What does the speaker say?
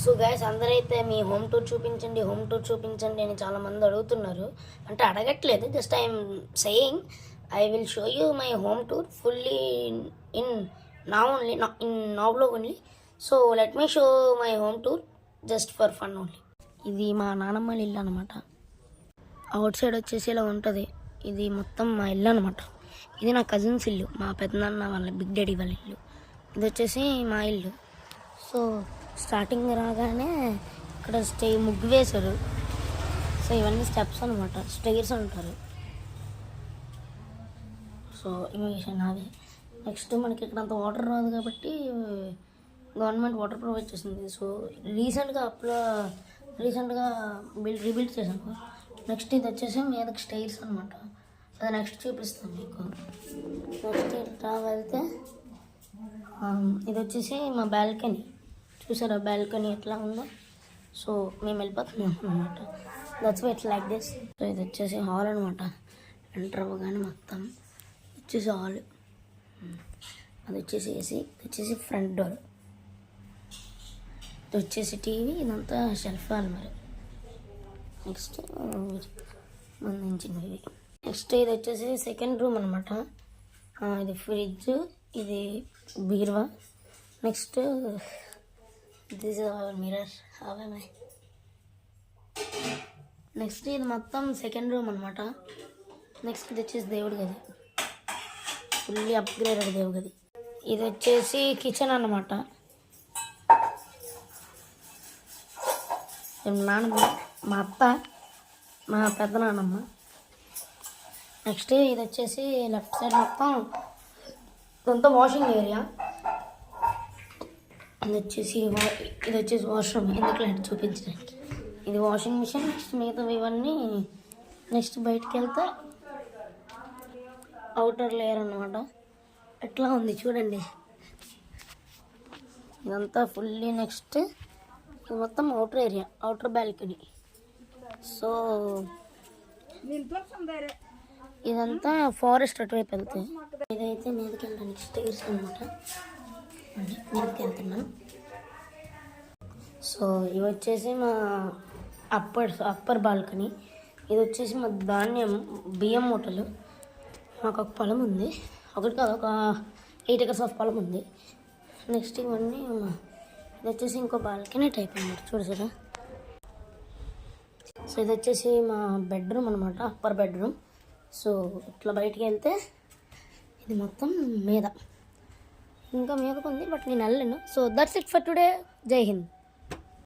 So guys అందరైతే మీ home tour చూపించండి అని చాలామంది అడుగుతున్నారు. అంటే అడగట్లేదు, just I'm saying I will show you my home tour fully in now vlog only. So let me show my home tour just for fun only. ఇది మా నానమ్మ ఇల్లు అనమాట. అవుట్ సైడ్ వచ్చేసి ఇలా ఉంటుంది. ఇది మొత్తం మా ఇల్లు అనమాట. ఇది నా కజిన్స్ ఇల్లు, మా పెద్దనాన్న వాళ్ళ బిగ్ డాడీ వాళ్ళ ఇల్లు. ఇది వచ్చేసి మా ఇల్లు. సో స్టార్టింగ్ రాగానే ఇక్కడ ముగ్గు వేశారు. సో ఇవన్నీ స్టెప్స్ అనమాట, స్టైర్స్ అంటారు. సో ఇవి నావే. నెక్స్ట్ మనకి ఇక్కడ అంత వాటర్ రాదు కాబట్టి గవర్నమెంట్ వాటర్ ప్రొవైడ్ చేసింది. సో రీసెంట్గా రీబిల్డ్ చేశాను. నెక్స్ట్ ఇది వచ్చేసి మీదకి స్టైర్స్ అనమాట. అది నెక్స్ట్ చూపిస్తాను మీకు. నెక్స్ట్ ఇట్లా వెళ్తే ఇది వచ్చేసి మా బాల్కనీ. చూసారా బాల్కనీ ఎట్లా ఉందో? సో మేము వెళ్ళిపోతున్నాం అనమాట. That's why it's like this. So ఇది వచ్చేసి హాల్ అనమాట. ఎంటర్ అవ్వగానే మొత్తం వచ్చేసి హాల్. అది వచ్చేసి ఏసీ, ఇది వచ్చేసి ఫ్రంట్ డోర్, ఇది వచ్చేసి టీవీ, ఇదంతా షెల్ఫ్ అన్నమాట. నెక్స్ట్ మందించినవి. నెక్స్ట్ ఇది వచ్చేసి సెకండ్ రూమ్ అనమాట. ఇది ఫ్రిడ్జ్, ఇది బీరువా. Next this mirror. నెక్స్ట్ ఇది మొత్తం సెకండ్ రూమ్ అనమాట. నెక్స్ట్ ఇది వచ్చేసి దేవుడి గది, ఫుల్లీ అప్గ్రేడెడ్ దేవుడి గది. ఇది వచ్చేసి కిచెన్ అన్నమాట. నాన్నమ్మ, మా అత్త, మా పెద్ద నాన్నమ్మ. నెక్స్ట్ ఇది వచ్చేసి లెఫ్ట్ సైడ్ మొత్తం ఇదంతా వాషింగ్ ఏరియా. ఇది వచ్చేసి వాష్రూమ్. ఎందుకు లాంటి చూపించడానికి. ఇది వాషింగ్ మిషన్. నెక్స్ట్ మిగతా ఇవన్నీ నెక్స్ట్ బయటికి వెళ్తే అవుటర్ లేయర్ అన్నమాట. ఎట్లా ఉంది చూడండి. ఇదంతా ఫుల్లీ. నెక్స్ట్ ఇది మొత్తం outer area, outer balcony. So ఇదంతా ఫారెస్ట్ అటువైపు వెళ్తాయి. ఇదైతే మీదకి వెళ్ళడానికి స్టైర్స్ అనమాట. మీదకి వెళ్తున్నాం. సో ఇవి వచ్చేసి మా అప్పర్ బాల్కనీ. ఇది వచ్చేసి మా బియ్యం మూటలు. మాకు ఒక పొలం ఉంది, ఒకటి కాదు ఒక 8 acres ఆఫ్ పొలం ఉంది. నెక్స్ట్ ఇవన్నీ ఇది వచ్చేసి ఇంకో బాల్కనీ టైప్ అన్నమాట. చూడసారా. సో ఇది వచ్చేసి మా బెడ్రూమ్ అనమాట, అప్పర్ బెడ్రూమ్. సో ఇట్లా బయటికి వెళ్తే ఇది మొత్తం మీద, ఇంకా మీదకు ఉంది బట్ నేను వెళ్ళను. So that's it for today. జై హింద్.